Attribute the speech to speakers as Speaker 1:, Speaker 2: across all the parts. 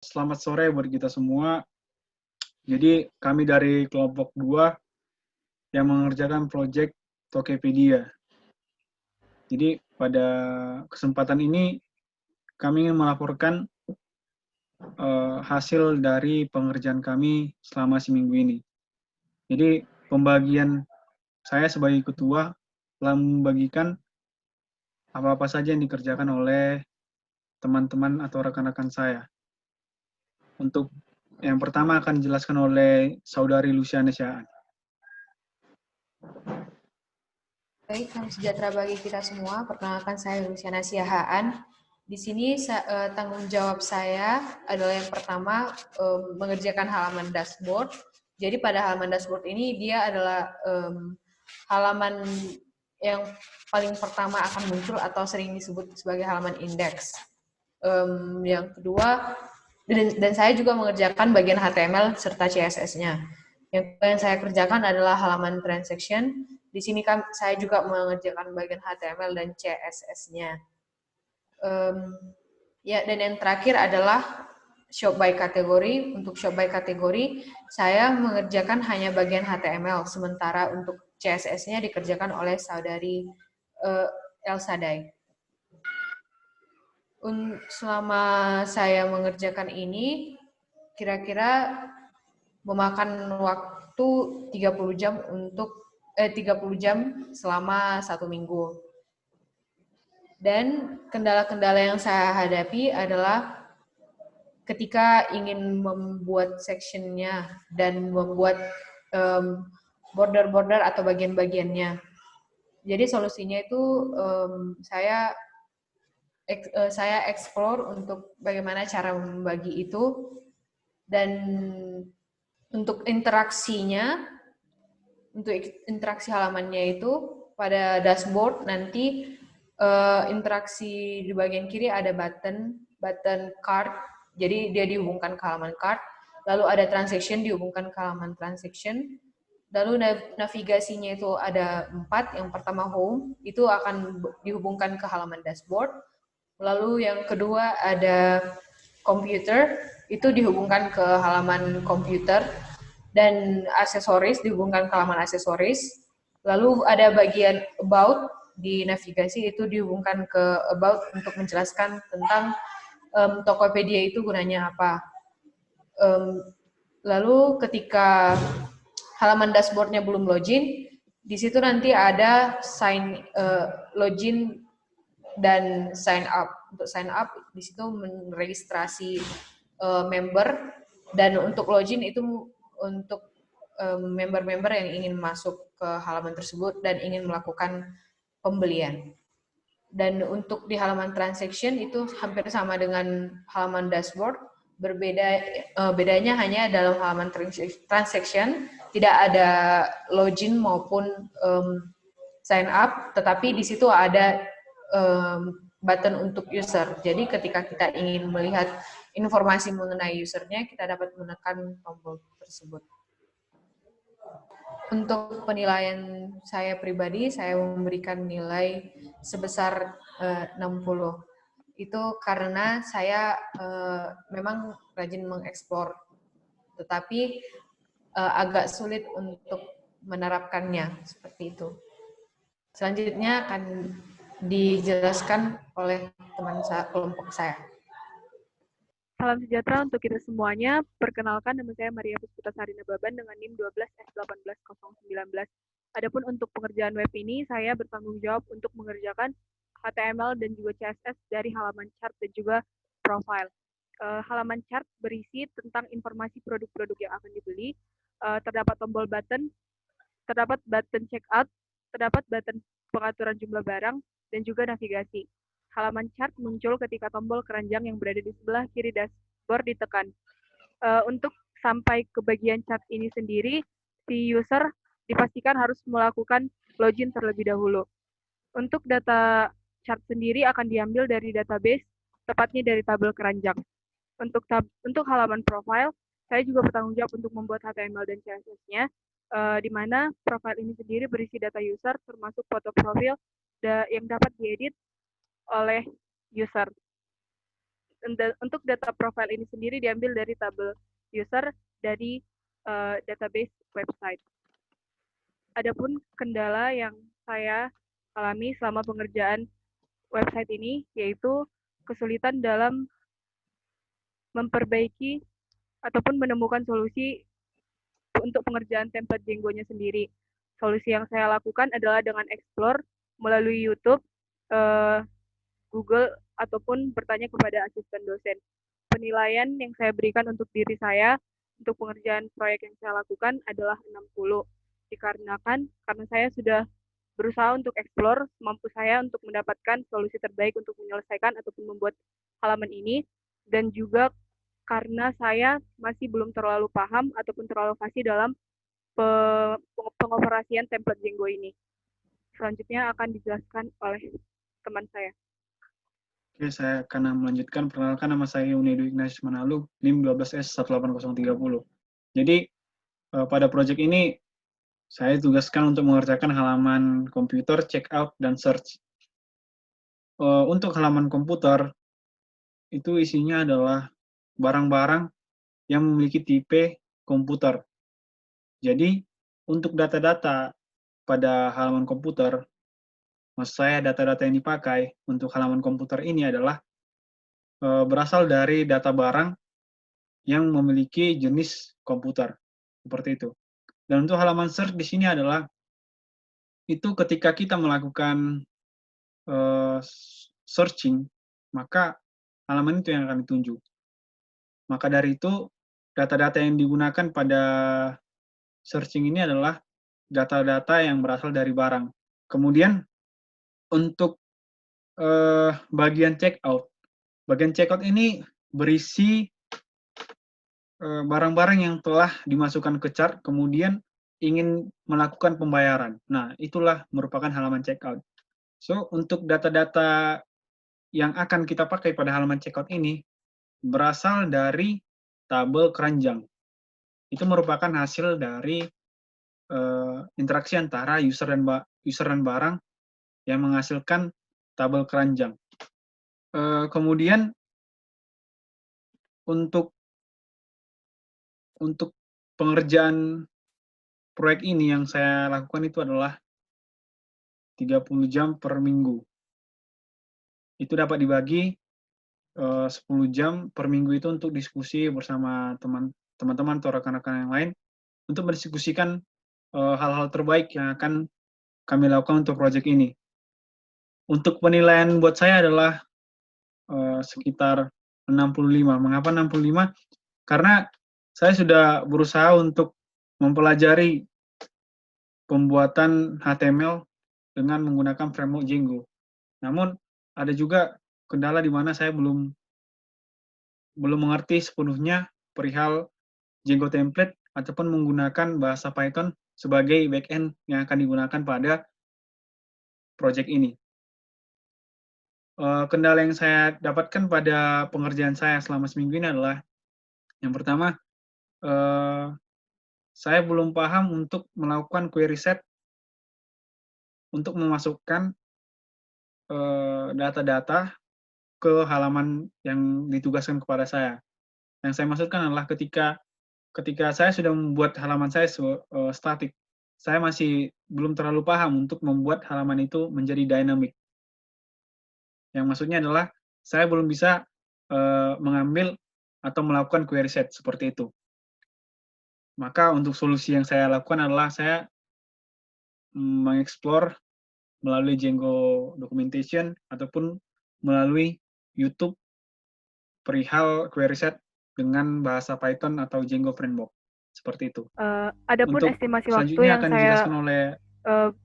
Speaker 1: Selamat sore buat kita semua. Jadi kami dari kelompok 2 yang mengerjakan proyek Tokopedia. Jadi pada kesempatan ini kami ingin melaporkan hasil dari pengerjaan kami selama seminggu ini. Jadi pembagian saya sebagai ketua telah membagikan apa-apa saja yang dikerjakan oleh teman-teman atau rekan-rekan saya. Untuk yang pertama akan dijelaskan oleh Saudari Luciana Syaan.
Speaker 2: Baik, salam sejahtera bagi kita semua. Perkenalkan saya Luciana Siahaan. Di sini tanggung jawab saya adalah yang pertama mengerjakan halaman dashboard. Jadi pada halaman dashboard ini dia adalah halaman yang paling pertama akan muncul atau sering disebut sebagai halaman indeks. Yang kedua, dan saya juga mengerjakan bagian HTML serta CSS-nya. Yang saya kerjakan adalah halaman transaction. Di sini kan saya juga mengerjakan bagian HTML dan CSS-nya. Ya, dan yang terakhir adalah shop by kategori. Untuk shop by kategori, saya mengerjakan hanya bagian HTML, sementara untuk CSS-nya dikerjakan oleh saudari Elsa Dai. Selama saya mengerjakan ini, kira-kira memakan waktu 30 jam untuk 30 jam selama 1 minggu. Dan kendala-kendala yang saya hadapi adalah ketika ingin membuat sectionnya dan membuat border-border atau bagian-bagiannya. Jadi solusinya itu saya explore untuk bagaimana cara membagi itu, dan untuk interaksinya, untuk interaksi halamannya itu pada dashboard nanti interaksi di bagian kiri ada button card, jadi dia dihubungkan ke halaman card, lalu ada transaction dihubungkan ke halaman transaction, lalu navigasinya itu ada 4, yang pertama home, itu akan dihubungkan ke halaman dashboard, lalu yang kedua ada komputer, itu dihubungkan ke halaman komputer, dan aksesoris dihubungkan ke halaman aksesoris. Lalu ada bagian about di navigasi, itu dihubungkan ke about untuk menjelaskan tentang Tokopedia itu gunanya apa. Lalu ketika halaman dashboardnya belum login, di situ nanti ada login dan sign up. Untuk sign up di situ meregistrasi member, dan untuk login itu untuk member-member yang ingin masuk ke halaman tersebut dan ingin melakukan pembelian. Dan untuk di halaman transaction itu hampir sama dengan halaman dashboard, bedanya hanya dalam halaman transaction tidak ada login maupun sign up, tetapi di situ ada button untuk user. Jadi ketika kita ingin melihat informasi mengenai usernya, kita dapat menekan tombol tersebut. Untuk penilaian saya pribadi, saya memberikan nilai sebesar 60. Itu karena saya memang rajin mengeksplor, tetapi agak sulit untuk menerapkannya, seperti itu. Selanjutnya akan dijelaskan oleh teman kelompok saya.
Speaker 3: Salam sejahtera untuk kita semuanya. Perkenalkan, nama saya Maria Puspitasari Nababan dengan NIM 12S18019. Adapun untuk pengerjaan web ini, saya bertanggung jawab untuk mengerjakan HTML dan juga CSS dari halaman chart dan juga profile. Halaman chart berisi tentang informasi produk-produk yang akan dibeli, terdapat tombol button, terdapat button checkout, terdapat button pengaturan jumlah barang, dan juga navigasi. Halaman chart muncul ketika tombol keranjang yang berada di sebelah kiri dashboard ditekan. Untuk sampai ke bagian chart ini sendiri, si user dipastikan harus melakukan login terlebih dahulu. Untuk data chart sendiri akan diambil dari database, tepatnya dari tabel keranjang. Untuk halaman profile, saya juga bertanggung jawab untuk membuat HTML dan CSS-nya, di mana profile ini sendiri berisi data user, termasuk foto profil yang dapat diedit oleh user. Untuk data profile ini sendiri diambil dari tabel user dari database website. Adapun kendala yang saya alami selama pengerjaan website ini yaitu kesulitan dalam memperbaiki ataupun menemukan solusi untuk pengerjaan template Django-nya sendiri. Solusi yang saya lakukan adalah dengan explore melalui YouTube, Google, ataupun bertanya kepada asisten dosen. Penilaian yang saya berikan untuk diri saya untuk pengerjaan proyek yang saya lakukan adalah 60. Dikarenakan karena saya sudah berusaha untuk explore mampu saya untuk mendapatkan solusi terbaik untuk menyelesaikan ataupun membuat halaman ini, dan juga karena saya masih belum terlalu paham ataupun terlalu fasih dalam pengoperasian template Django ini. Selanjutnya akan dijelaskan oleh teman saya.
Speaker 1: Oke, saya akan melanjutkan. Perkenalkan, nama saya Yunedo Ignatius Manalu, NIM 12S18030. Jadi, pada proyek ini, saya tugaskan untuk mengerjakan halaman komputer, checkout, dan search. Untuk halaman komputer, itu isinya adalah barang-barang yang memiliki tipe komputer. Jadi, untuk data-data pada halaman komputer, maksud saya data-data yang dipakai untuk halaman komputer ini adalah berasal dari data barang yang memiliki jenis komputer, seperti itu. Dan untuk halaman search di sini adalah, itu ketika kita melakukan searching, maka halaman itu yang akan ditunjuk. Maka dari itu, data-data yang digunakan pada searching ini adalah data-data yang berasal dari barang. Kemudian, untuk bagian checkout ini berisi barang-barang yang telah dimasukkan ke chart, kemudian ingin melakukan pembayaran. Nah, itulah merupakan halaman checkout. So, untuk data-data yang akan kita pakai pada halaman checkout ini berasal dari tabel keranjang. Itu merupakan hasil dari interaksi antara user dan barang yang menghasilkan tabel keranjang. Kemudian untuk pengerjaan proyek ini yang saya lakukan itu adalah 30 jam per minggu. Itu dapat dibagi 10 jam per minggu itu untuk diskusi bersama teman-teman atau rekan-rekan yang lain untuk mendiskusikan hal-hal terbaik yang akan kami lakukan untuk proyek ini. Untuk penilaian buat saya adalah sekitar 65. Mengapa 65? Karena saya sudah berusaha untuk mempelajari pembuatan HTML dengan menggunakan framework Django. Namun, ada juga kendala di mana saya belum mengerti sepenuhnya perihal Django template ataupun menggunakan bahasa Python sebagai backend yang akan digunakan pada project ini. Kendala yang saya dapatkan pada pengerjaan saya selama seminggu ini adalah, yang pertama, saya belum paham untuk melakukan query set untuk memasukkan data-data ke halaman yang ditugaskan kepada saya. Yang saya maksudkan adalah ketika saya sudah membuat halaman saya statik, saya masih belum terlalu paham untuk membuat halaman itu menjadi dynamic. Yang maksudnya adalah saya belum bisa mengambil atau melakukan query set seperti itu. Maka untuk solusi yang saya lakukan adalah saya mengeksplor melalui Django documentation ataupun melalui YouTube perihal query set dengan bahasa Python atau Django framework. Seperti itu.
Speaker 3: Adapun
Speaker 1: Untuk
Speaker 3: estimasi waktu
Speaker 1: selanjutnya
Speaker 3: yang
Speaker 1: akan
Speaker 3: saya
Speaker 1: dijelaskan oleh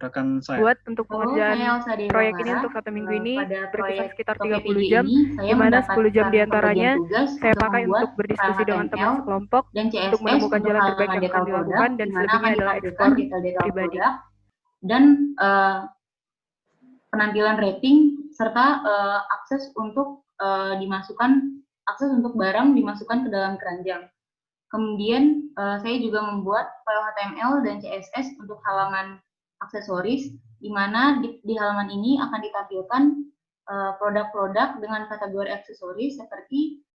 Speaker 1: rekan saya.
Speaker 3: buat untuk pengerjaan proyek ini untuk 1 minggu ini berkisar sekitar 30 jam, di mana 10 jam diantaranya saya pakai untuk berdiskusi dengan teman sekelompok untuk menemukan jalan terbaik yang akan dilakukan, dan selebihnya adalah ekspor pribadi.
Speaker 4: Dan penampilan rating serta akses untuk barang dimasukkan ke dalam keranjang. Kemudian saya juga membuat file HTML dan CSS untuk halaman aksesoris, di mana di halaman ini akan ditampilkan produk-produk dengan kategori aksesoris seperti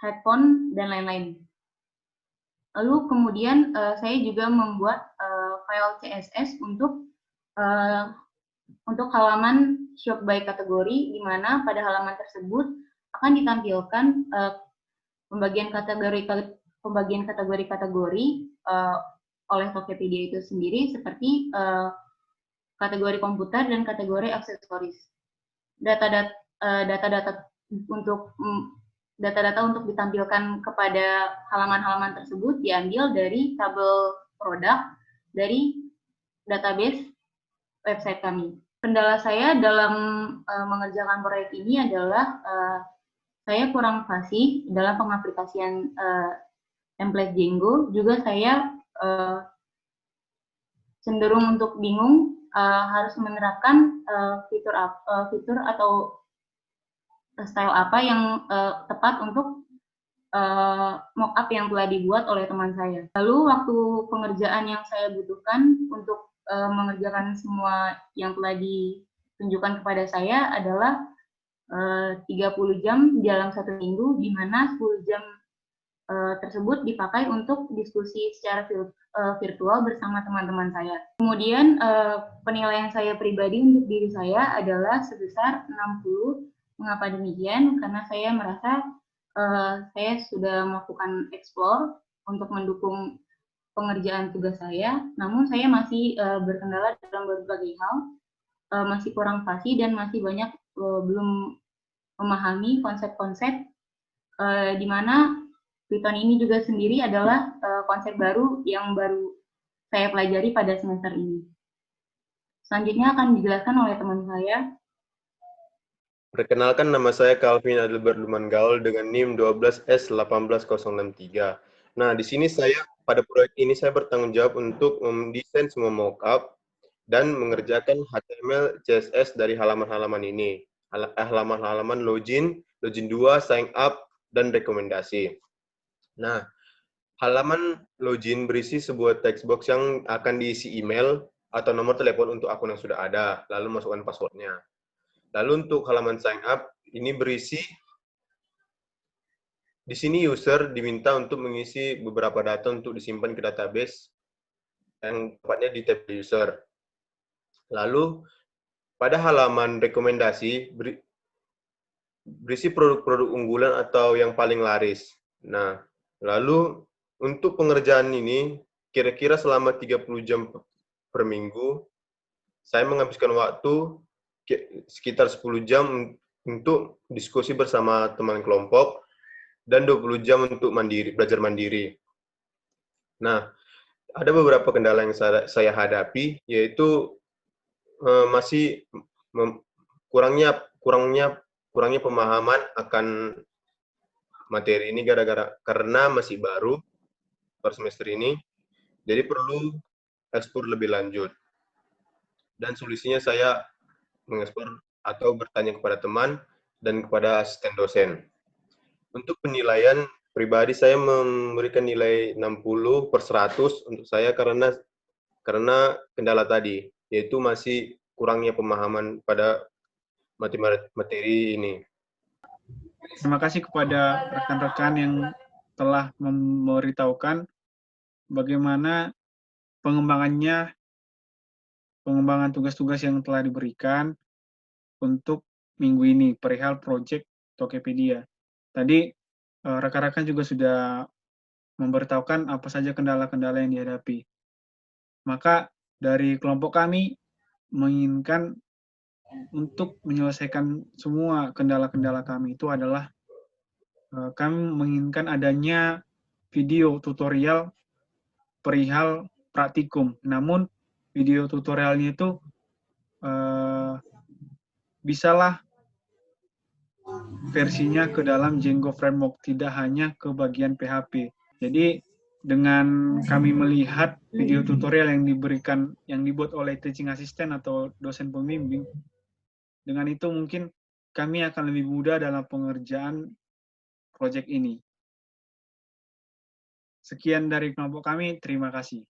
Speaker 4: headphone dan lain-lain. Lalu kemudian saya juga membuat file CSS untuk halaman shop by kategori, di mana pada halaman tersebut akan ditampilkan pembagian kategori-kategori oleh Tokopedia itu sendiri, seperti kategori komputer dan kategori aksesoris. Data-data untuk ditampilkan kepada halaman-halaman tersebut diambil dari tabel produk dari database website kami. Kendala saya dalam mengerjakan proyek ini adalah saya kurang fasih dalam pengaplikasian template Django. Juga saya cenderung untuk bingung harus menerapkan fitur atau style apa yang tepat untuk mockup yang telah dibuat oleh teman saya. Lalu waktu pengerjaan yang saya butuhkan untuk mengerjakan semua yang telah ditunjukkan kepada saya adalah 30 jam dalam 1 minggu, di mana 10 jam tersebut dipakai untuk diskusi secara virtual bersama teman-teman saya. Kemudian penilaian saya pribadi untuk diri saya adalah sebesar 60. Mengapa demikian? Karena saya merasa saya sudah melakukan explore untuk mendukung pengerjaan tugas saya, namun saya masih berkendala dalam berbagai hal, masih kurang fasih dan masih banyak belum memahami konsep-konsep di mana Python ini juga sendiri adalah konsep baru yang baru saya pelajari pada semester ini. Selanjutnya akan dijelaskan oleh teman saya.
Speaker 5: Perkenalkan, nama saya Calvin Adelbert Lumanggaul dengan NIM 12S18063. Nah, di sini pada proyek ini saya bertanggung jawab untuk mendesain semua mockup dan mengerjakan HTML, CSS dari halaman-halaman ini. Halaman-halaman login 2, sign up, dan rekomendasi. Nah, halaman login berisi sebuah text box yang akan diisi email atau nomor telepon untuk akun yang sudah ada, lalu masukkan passwordnya. Lalu untuk halaman sign up, ini berisi, di sini user diminta untuk mengisi beberapa data untuk disimpan ke database yang tepatnya di tab user. Lalu pada halaman rekomendasi, berisi produk-produk unggulan atau yang paling laris. Nah, lalu untuk pengerjaan ini, kira-kira selama 30 jam per minggu, saya menghabiskan waktu sekitar 10 jam untuk diskusi bersama teman kelompok dan 20 jam untuk belajar mandiri. Nah, ada beberapa kendala yang saya hadapi, yaitu masih kurangnya pemahaman akan materi ini karena masih baru per semester ini, jadi perlu ekspor lebih lanjut. Dan solusinya saya mengekspor atau bertanya kepada teman dan kepada asisten dosen. Untuk penilaian pribadi saya memberikan nilai 60/100 untuk saya karena kendala tadi, yaitu masih kurangnya pemahaman pada materi ini.
Speaker 1: Terima kasih kepada rekan-rekan yang telah memberitahukan bagaimana pengembangan tugas-tugas yang telah diberikan untuk minggu ini, perihal proyek Tokopedia. Tadi rekan-rekan juga sudah memberitahukan apa saja kendala-kendala yang dihadapi. Maka dari kelompok kami menginginkan untuk menyelesaikan semua kendala-kendala kami itu adalah kami menginginkan adanya video tutorial perihal praktikum. Namun video tutorialnya itu bisalah versinya ke dalam Django Framework, tidak hanya ke bagian PHP. Jadi dengan kami melihat video tutorial yang dibuat oleh teaching assistant atau dosen pembimbing, dengan itu mungkin kami akan lebih mudah dalam pengerjaan proyek ini. Sekian dari kelompok kami, terima kasih.